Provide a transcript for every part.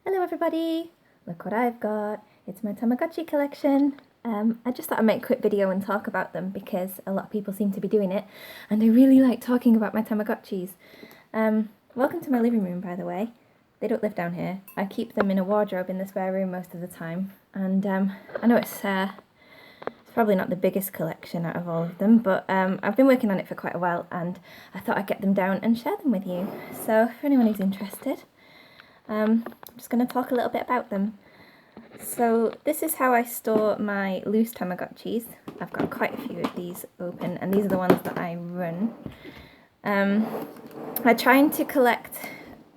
Hello everybody! Look what I've got. It's my Tamagotchi collection. I just thought I'd make a quick video and talk about them because a lot of people seem to be doing it and I really like talking about my Tamagotchis. Welcome to my living room, by the way. They don't live down here. I keep them in a wardrobe in the spare room most of the time, and I know it's probably not the biggest collection out of all of them, but I've been working on it for quite a while and I thought I'd get them down and share them with you. So for anyone who's interested, I'm just going to talk a little bit about them. So this is how I store my loose Tamagotchis. I've got quite a few of these open, and these are the ones that I run. I'm trying to collect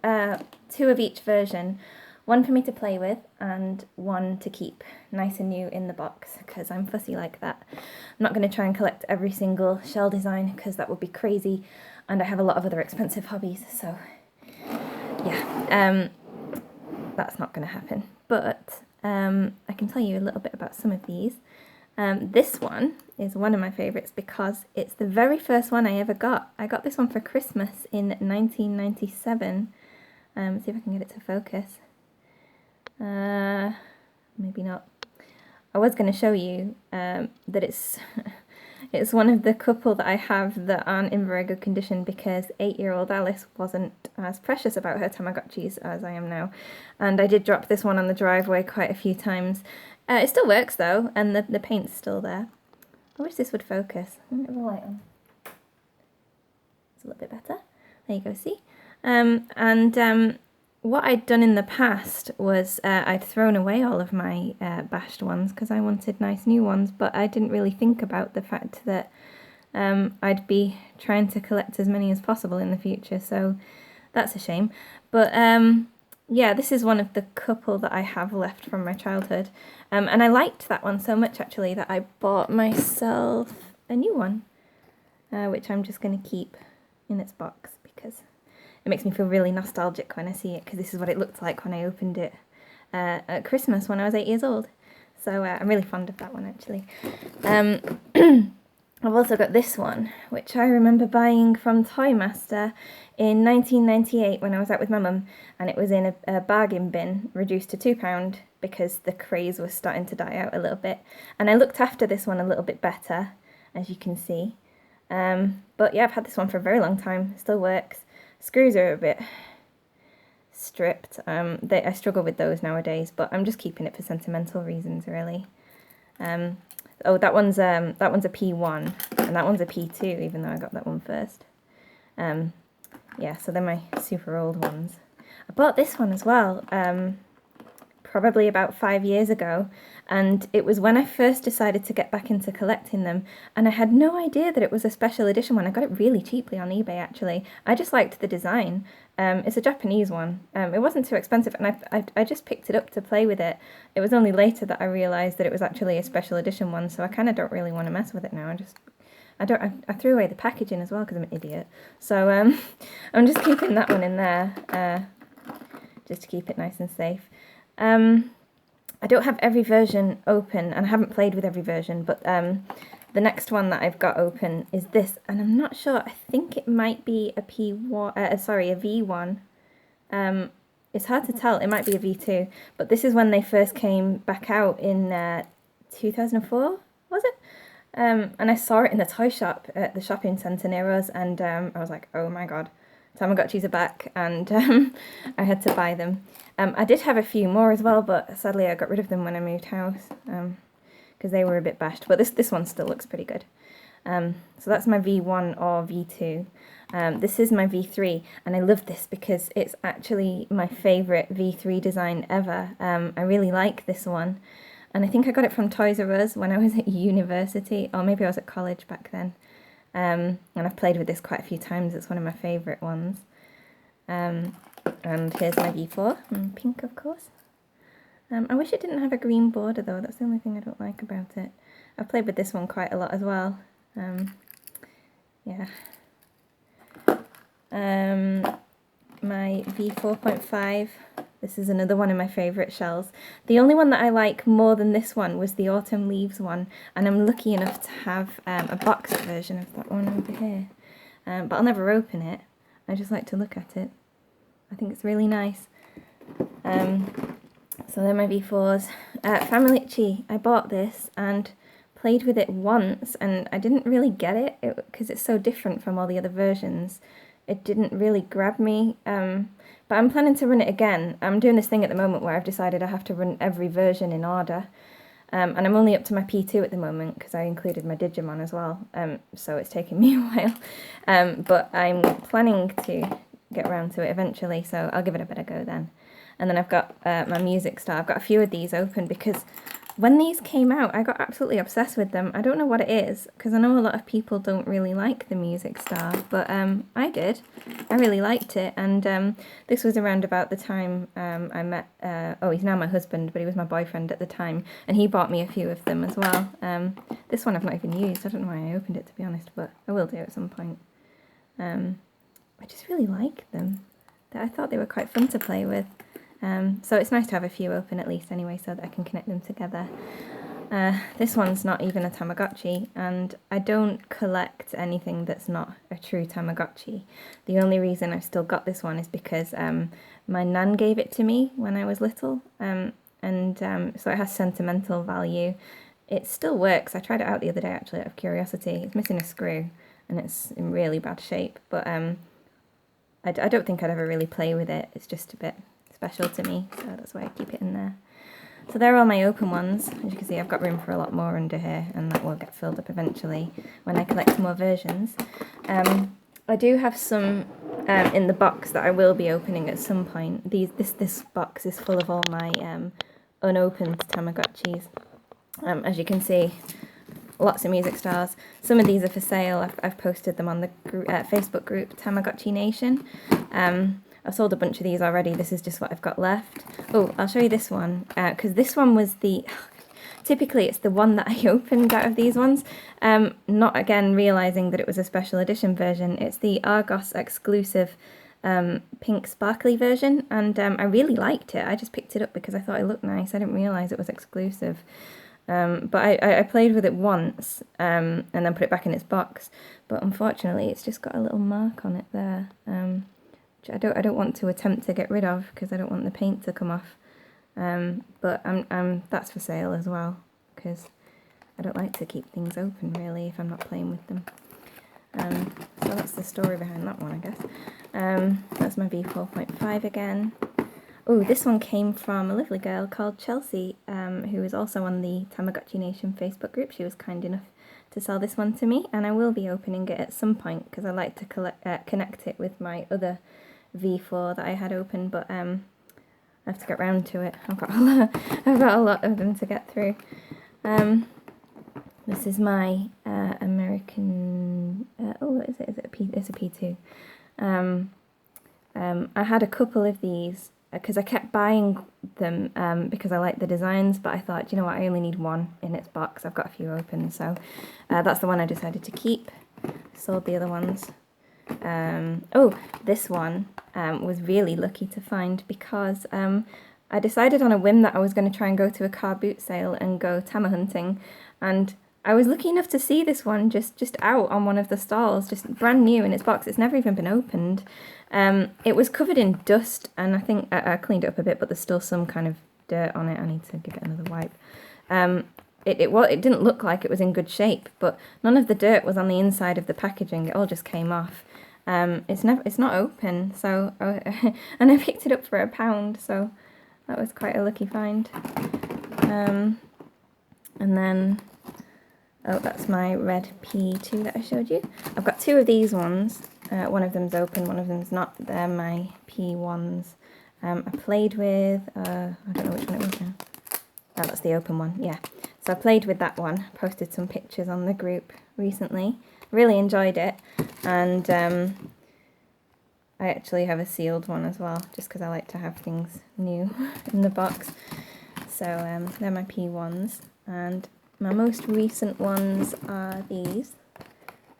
2 of each version, one for me to play with and one to keep nice and new in the box, because I'm fussy like that. I'm not going to try and collect every single shell design because that would be crazy, and I have a lot of other expensive hobbies, so yeah, that's not going to happen. But I can tell you a little bit about some of these. This one is one of my favourites because it's the very first one I ever got. I got this one for Christmas in 1997. See if I can get it to focus. Maybe not. I was going to show you that it's it's one of the couple that I have that aren't in very good condition because 8-year-old Alice wasn't as precious about her Tamagotchis as I am now. And I did drop this one on the driveway quite a few times. It still works though, and the paint's still there. I wish this would focus. Let me have the light on. It's a little bit better. There you go, see? What I'd done in the past was I'd thrown away all of my bashed ones because I wanted nice new ones, but I didn't really think about the fact that I'd be trying to collect as many as possible in the future, so that's a shame. But yeah, this is one of the couple that I have left from my childhood, and I liked that one so much actually that I bought myself a new one, which I'm just going to keep in its box because it makes me feel really nostalgic when I see it, because this is what it looked like when I opened it at Christmas when I was 8 years old. So I'm really fond of that one actually. I've also got this one, which I remember buying from Toy Master in 1998 when I was out with my mum, and it was in a bargain bin, reduced to £2 because the craze was starting to die out a little bit. And I looked after this one a little bit better, as you can see. But yeah, I've had this one for a very long time. It still works. Screws are a bit stripped. I struggle with those nowadays, but I'm just keeping it for sentimental reasons, really. Oh, that one's a P1, and that one's a P2, even though I got that one first. Yeah, so they're my super old ones. I bought this one as well, probably about 5 years ago, and it was when I first decided to get back into collecting them, and I had no idea that it was a special edition one. I got it really cheaply on eBay actually. I just liked the design. It's a Japanese one. It wasn't too expensive, and I just picked it up to play with it. It was only later that I realised that it was actually a special edition one, so I kind of don't really want to mess with it now. I threw away the packaging as well because I'm an idiot. So I'm just keeping that one in there, just to keep it nice and safe. I don't have every version open, and I haven't played with every version, but the next one that I've got open is this, and I'm not sure. I think it might be a P1, a V1. It's hard to tell. It might be a V2, but this is when they first came back out in 2004, was it? And I saw it in the toy shop at the shopping centre near us, and I was like, oh my god, Tamagotchis are back, and I had to buy them. I did have a few more as well, but sadly I got rid of them when I moved house because they were a bit bashed. But this one still looks pretty good. So that's my V1 or V2. This is my V3, and I love this because it's actually my favourite V3 design ever. I really like this one, and I think I got it from Toys R Us when I was at university, or maybe I was at college back then. And I've played with this quite a few times. It's one of my favourite ones. And here's my V4, in pink of course. I wish it didn't have a green border though, that's the only thing I don't like about it. I've played with this one quite a lot as well. Yeah. My V4.5, this is another one of my favourite shells. The only one that I like more than this one was the Autumn Leaves one, and I'm lucky enough to have a boxed version of that one over here. But I'll never open it. I just like to look at it. I think it's really nice. So they're my V4s. Family, I bought this and played with it once, and I didn't really get it because it's so different from all the other versions. It didn't really grab me, but I'm planning to run it again. I'm doing this thing at the moment where I've decided I have to run every version in order, and I'm only up to my P2 at the moment because I included my Digimon as well, so it's taken me a while, but I'm planning to get around to it eventually, so I'll give it a better go then. And then I've got my Music Star. I've got a few of these open because when these came out, I got absolutely obsessed with them. I don't know what it is, because I know a lot of people don't really like the Music Star, but I did. I really liked it, and this was around about the time I met, he's now my husband, but he was my boyfriend at the time, and he bought me a few of them as well. This one I've not even used. I don't know why I opened it, to be honest, but I will do at some point. I just really like them. I thought they were quite fun to play with. So it's nice to have a few open at least anyway, so that I can connect them together. This one's not even a Tamagotchi, and I don't collect anything that's not a true Tamagotchi. The only reason I've still got this one is because my nan gave it to me when I was little, so it has sentimental value. It still works. I tried it out the other day actually out of curiosity. It's missing a screw and it's in really bad shape, but I don't think I'd ever really play with it. It's just a bit special to me, so that's why I keep it in there. So they're all my open ones. As you can see, I've got room for a lot more under here, and that will get filled up eventually when I collect more versions. I do have some in the box that I will be opening at some point. This box is full of all my unopened Tamagotchis. As you can see, lots of Music Stars. Some of these are for sale. I've posted them on the Facebook group Tamagotchi Nation. I've sold a bunch of these already. This is just what I've got left. Oh, I'll show you this one, because this one was typically it's the one that I opened out of these ones. Not again realising that it was a special edition version. It's the Argos exclusive pink sparkly version, and I really liked it. I just picked it up because I thought it looked nice. I didn't realise it was exclusive. But I played with it once, and then put it back in its box. But unfortunately, it's just got a little mark on it there. I don't want to attempt to get rid of because I don't want the paint to come off. But that's for sale as well because I don't like to keep things open really if I'm not playing with them. So that's the story behind that one, I guess. That's my V4.5 again. Oh, this one came from a lovely girl called Chelsea, who is also on the Tamagotchi Nation Facebook group. She was kind enough to sell this one to me, and I will be opening it at some point because I like to connect it with my other V4 that I had open, but I have to get round to it. I've got a lot of them to get through. This is my American. What is it? Is it a P? It's a P2. I had a couple of these because I kept buying them because I like the designs, but I thought, you know what, I only need one in its box. I've got a few open, so that's the one I decided to keep. Sold the other ones. This one was really lucky to find because I decided on a whim that I was going to try and go to a car boot sale and go Tama hunting, and I was lucky enough to see this one just out on one of the stalls, just brand new in its box. It's never even been opened. It was covered in dust, and I think I cleaned it up a bit, but there's still some kind of dirt on it. I need to give it another wipe. It didn't look like it was in good shape, but none of the dirt was on the inside of the packaging. It all just came off. It's not open, so and I picked it up for £1, so that was quite a lucky find. And then that's my red P2 that I showed you. I've got two of these ones. One of them's open, one of them's not. They're my P1s. I played with I don't know which one it was now. Oh, that's the open one. Yeah. So I played with that one. Posted some pictures on the group recently. Really enjoyed it, and I actually have a sealed one as well, just because I like to have things new in the box. So they're my P1s, and my most recent ones are these,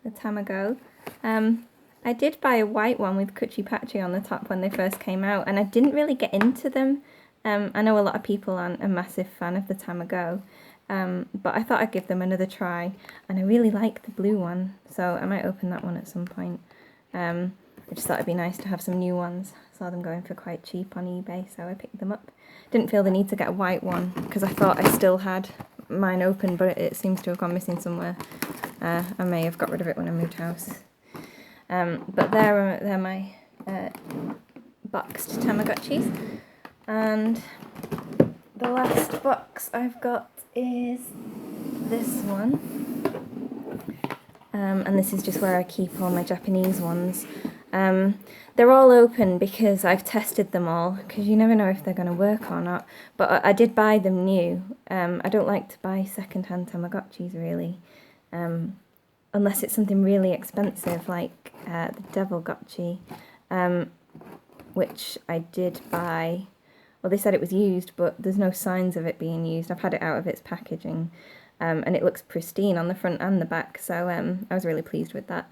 the Tamago. I did buy a white one with Kuchi Pachi on the top when they first came out, and I didn't really get into them. I know a lot of people aren't a massive fan of the Tamago, but I thought I'd give them another try, and I really like the blue one, so I might open that one at some point. I just thought it'd be nice to have some new ones. saw them going for quite cheap on eBay, so I picked them up. Didn't feel the need to get a white one because I thought I still had mine open, but it seems to have gone missing somewhere. I may have got rid of it when I moved house. But they're my boxed Tamagotchis. And the last box I've got is this one. And this is just where I keep all my Japanese ones. They're all open because I've tested them all, because you never know if they're going to work or not. But I did buy them new. I don't like to buy second-hand Tamagotchis, really. Unless it's something really expensive, like the Devil Gotchi, which I did buy. Well, they said it was used, but there's no signs of it being used. I've had it out of its packaging, and it looks pristine on the front and the back, so I was really pleased with that,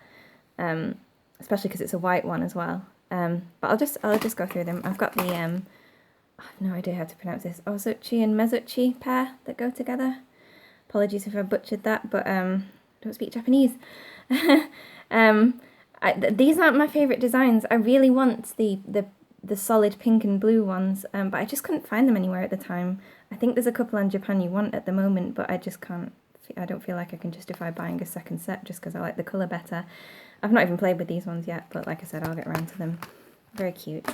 especially because it's a white one as well. But I'll just go through them. I've got the I have no idea how to pronounce this, Ozuchi and Mezuchi pair that go together. Apologies if I butchered that, but I don't speak Japanese. These aren't my favourite designs. I really want the solid pink and blue ones, but I just couldn't find them anywhere at the time. I think there's a couple on Japan You Want at the moment, but I just can't. I don't feel like I can justify buying a second set just because I like the colour better. I've not even played with these ones yet, but like I said, I'll get around to them. Very cute.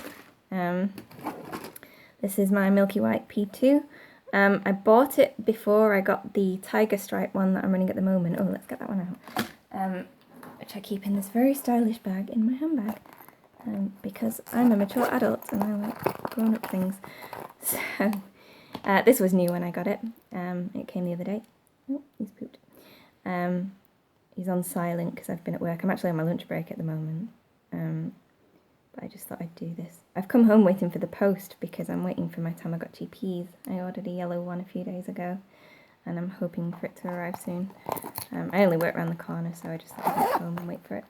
This is my Milky White P2. I bought it before I got the Tiger Stripe one that I'm running at the moment. Oh, let's get that one out. Which I keep in this very stylish bag in my handbag. Because I'm a mature adult and I like grown-up things. So, this was new when I got it. It came the other day. Oh, he's pooped. He's on silent because I've been at work. I'm actually on my lunch break at the moment. But I just thought I'd do this. I've come home waiting for the post because I'm waiting for my Tamagotchi peas. I ordered a yellow one a few days ago and I'm hoping for it to arrive soon. I only work around the corner, so I just thought I'd go home and wait for it.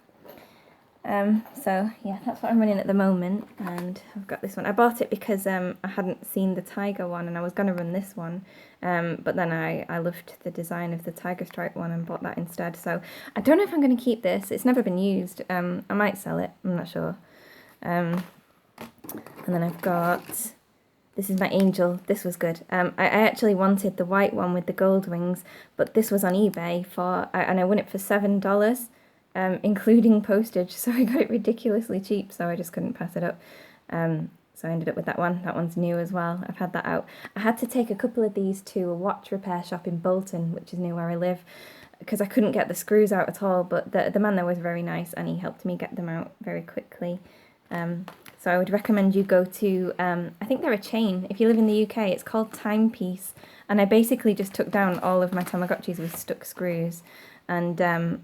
So yeah, that's what I'm running at the moment, and I've got this one. I bought it because I hadn't seen the tiger one and I was going to run this one, but then I loved the design of the tiger stripe one and bought that instead. So I don't know if I'm going to keep this. It's never been used. I might sell it, I'm not sure. And then I've got, this is my Angel. This was good. I actually wanted the white one with the gold wings, but this was on eBay and I won it for $7. Including postage, so I got it ridiculously cheap, so I just couldn't pass it up. So I ended up with that one. That one's new as well. I've had that out. I had to take a couple of these to a watch repair shop in Bolton, which is near where I live, because I couldn't get the screws out at all, but the man there was very nice and he helped me get them out very quickly. So I would recommend you go to, I think they're a chain. If you live in the UK, it's called Timepiece, and I basically just took down all of my Tamagotchis with stuck screws and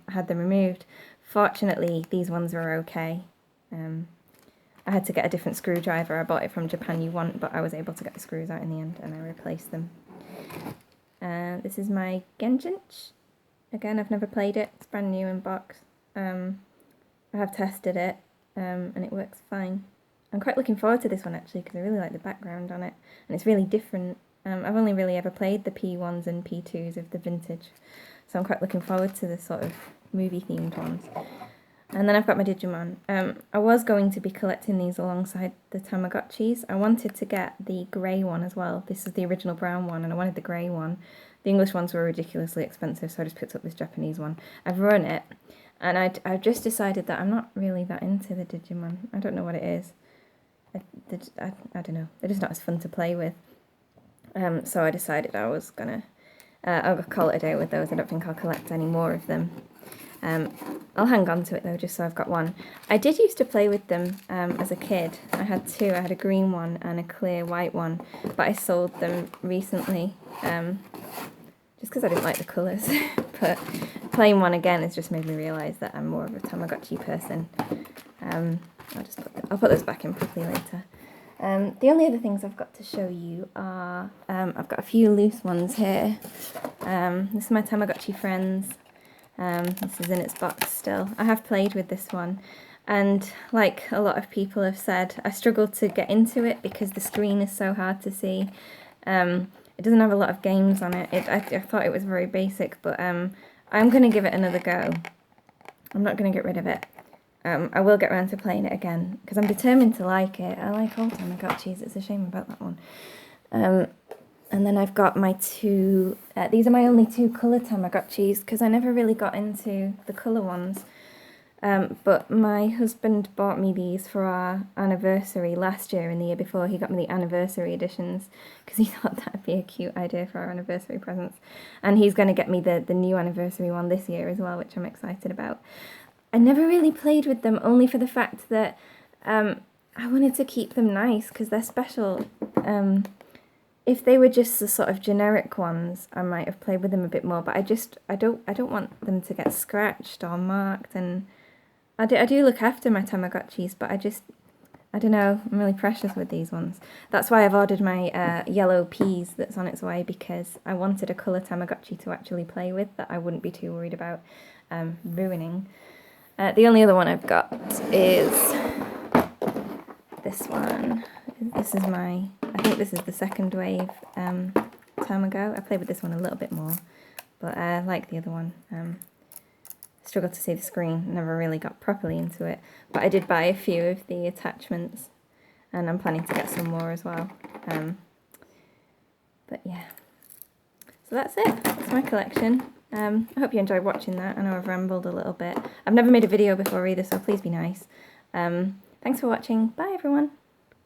had them removed. Fortunately, these ones were okay. I had to get a different screwdriver. I bought it from Japan You Want, but I was able to get the screws out in the end, and I replaced them. This is my Genjinch. Again, I've never played it. It's brand new in box. I have tested it, and it works fine. I'm quite looking forward to this one, actually, because I really like the background on it, and it's really different. I've only really ever played the P1s and P2s of the vintage, so I'm quite looking forward to the sort of movie-themed ones. And then I've got my Digimon. I was going to be collecting these alongside the Tamagotchis. I wanted to get the grey one as well. This is the original brown one, and I wanted the grey one. The English ones were ridiculously expensive, so I just picked up this Japanese one. I've run it, and I've just decided that I'm not really that into the Digimon. I don't know what it is. I don't know. They're just not as fun to play with. So I decided I was gonna, I'll call it a day with those. I don't think I'll collect any more of them. I'll hang on to it though, just so I've got one. I did used to play with them as a kid. I had two. I had a green one and a clear white one, but I sold them recently just because I didn't like the colours. But playing one again has just made me realise that I'm more of a Tamagotchi person. I'll put those back in properly later. The only other things I've got to show you are, I've got a few loose ones here. This is my Tamagotchi Friends. This is in its box still. I have played with this one, and like a lot of people have said, I struggled to get into it because the screen is so hard to see. It doesn't have a lot of games on it. I thought it was very basic, but I'm going to give it another go. I'm not going to get rid of it. I will get around to playing it again because I'm determined to like it. I like all Tamagotchis. It's a shame about that one. And then I've got my two, these are my only two colour Tamagotchis because I never really got into the colour ones. But my husband bought me these for our anniversary last year and the year before. He got me the anniversary editions because he thought that'd be a cute idea for our anniversary presents. And he's going to get me the new anniversary one this year as well, which I'm excited about. I never really played with them, only for the fact that I wanted to keep them nice because they're special. If they were just the sort of generic ones, I might have played with them a bit more. But I don't want them to get scratched or marked. And I do look after my Tamagotchis, but I don't know, I'm really precious with these ones. That's why I've ordered my yellow peas that's on its way, because I wanted a colour Tamagotchi to actually play with that I wouldn't be too worried about ruining. The only other one I've got is this one. This is I think this is the second wave Tamago. I played with this one a little bit more, but I like the other one. Struggled to see the screen, never really got properly into it, but I did buy a few of the attachments and I'm planning to get some more as well. But yeah, so that's it. That's my collection. I hope you enjoyed watching that. I know I've rambled a little bit. I've never made a video before either, so please be nice. Thanks for watching. Bye everyone.